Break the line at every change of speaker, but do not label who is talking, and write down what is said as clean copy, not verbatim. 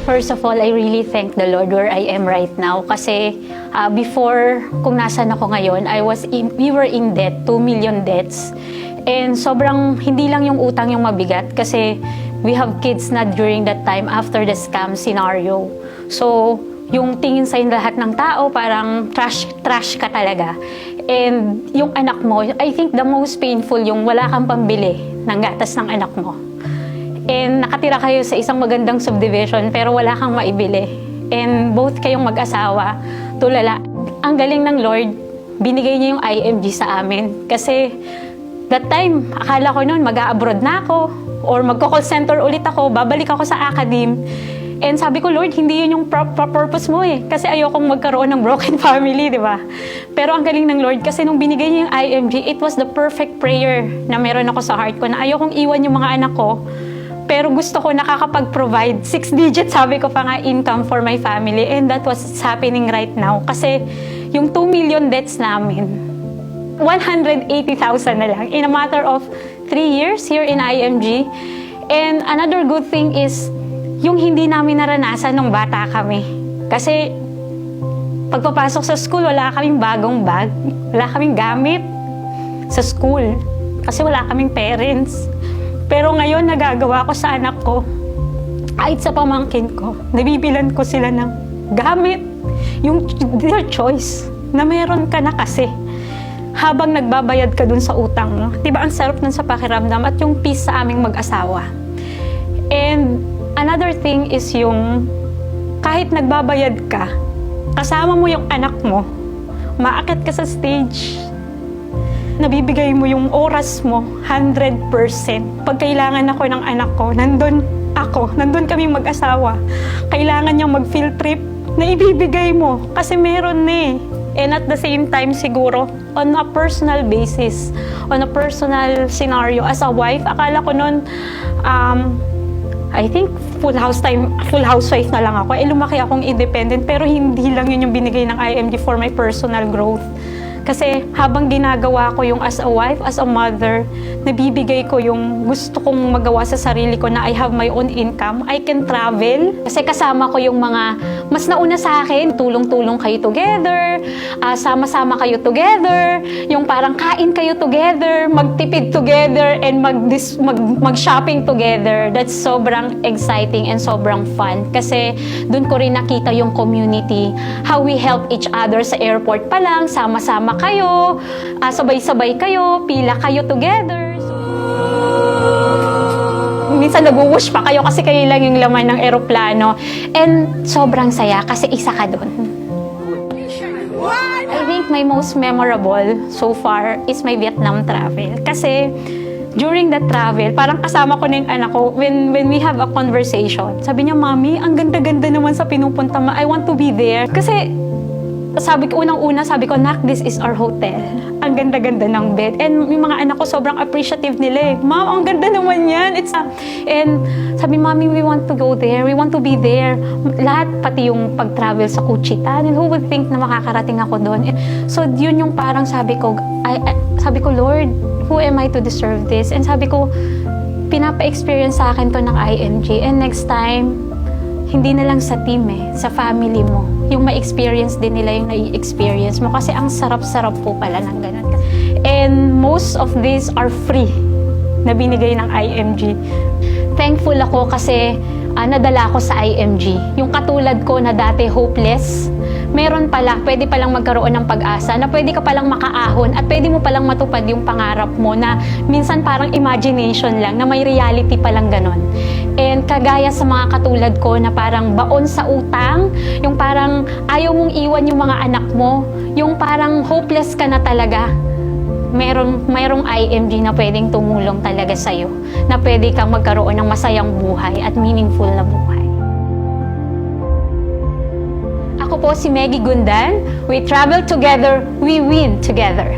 First of all, I really thank the Lord where I am right now kasi before kung nasan ako ngayon, we were in debt, 2 million debts. And sobrang hindi lang yung utang yung mabigat kasi we have kids na during that time after the scam scenario. So, yung tingin sa lahat ng tao, parang trash ka talaga. And yung anak mo, I think the most painful yung wala kang pambili ng gatas ng anak mo. And nakatira kayo sa isang magandang subdivision pero wala kang maibili. And both kayong mag-asawa, tulala. Ang galing ng Lord, binigay niya yung IMG sa amin. Kasi that time, akala ko noon mag-a-abroad na ako or magko-call center ulit ako, babalik ako sa academe. And sabi ko, Lord, hindi yun yung purpose mo eh. Kasi ayokong magkaroon ng broken family, di ba? Pero ang galing ng Lord, kasi nung binigay niya yung IMG, it was the perfect prayer na meron ako sa heart ko na ayokong iwan yung mga anak ko. Pero gusto ko nakakapag-provide 6 digits, sabi ko pa nga, income for my family. And that was happening right now. Kasi yung 2 million debts namin, 180,000 na lang in a matter of 3 years here in IMG. And another good thing is, yung hindi namin naranasan nung bata kami. Kasi pagpapasok sa school, wala kaming bagong bag, wala kaming gamit sa school. Kasi wala kaming parents. Pero ngayon, nagagawa ko sa anak ko, kahit sa pamangkin ko, nabibilan ko sila ng gamit. Yung their choice, na meron ka na kasi. Habang nagbabayad ka dun sa utang mo. Diba ang sarap nun sa pakiramdam at yung peace sa aming mag-asawa. And another thing is yung kahit nagbabayad ka, kasama mo yung anak mo, maakit ka sa stage, nabibigay mo yung oras mo 100%. Pag kailangan ako ng anak ko, nandun kami mag-asawa. Kailangan niyang mag-field trip, na ibibigay mo kasi meron na eh. And at the same time siguro, on a personal basis, on a personal scenario, as a wife, akala ko nun, I think full housewife na lang ako. Lumaki akong independent pero hindi lang yun yung binigay ng IMG for my personal growth. Kasi habang ginagawa ko yung as a wife, as a mother, nabibigay ko yung gusto kong magawa sa sarili ko na I have my own income, I can travel. Kasi kasama ko yung mga mas nauna sa akin, tulong-tulong kayo together, sama-sama kayo together, yung parang kain kayo together, magtipid together, and mag-shopping together. That's sobrang exciting and sobrang fun. Kasi dun ko rin nakita yung community, how we help each other sa airport pa lang, sama-sama kayo, sabay-sabay kayo, pila kayo together. Minsan nag-whoosh pa kayo kasi kayo lang yung laman ng eroplano. And sobrang saya kasi isa ka dun. I think my most memorable so far is my Vietnam travel. Kasi during that travel, parang kasama ko na yung anak ko, when we have a conversation, sabi niya, Mami, ang ganda-ganda naman sa pinupunta mo. I want to be there. Kasi sabi ko, unang-una, sabi ko, Nak, this is our hotel. Ang ganda-ganda ng bed. And yung mga anak ko, sobrang appreciative nila eh. Mom, ang ganda naman yan. And sabi, Mami, we want to go there. We want to be there. Lahat, pati yung pag-travel sa Kuchitan. And who would think na makakarating ako doon? So, yun yung parang sabi ko, Lord, who am I to deserve this? And sabi ko, pinapa-experience sa akin to ng IMG. And next time, hindi na lang sa team sa family mo. Yung ma-experience din nila yung na-experience mo. Kasi ang sarap-sarap po pala ng ganun. And most of these are free na binigay ng IMG. Thankful ako kasi nadala ko sa IMG. Yung katulad ko na dati hopeless, meron pala, pwede palang magkaroon ng pag-asa, na pwede ka palang makaahon at pwede mo palang matupad yung pangarap mo na minsan parang imagination lang, na may reality palang ganon. And kagaya sa mga katulad ko na parang baon sa utang, yung parang ayaw mong iwan yung mga anak mo, yung parang hopeless ka na talaga, mayroong IMG na pwedeng tumulong talaga sa'yo, na pwede kang magkaroon ng masayang buhay at meaningful na buhay. Ako po si Meggy Gundan. We travel together, we win together.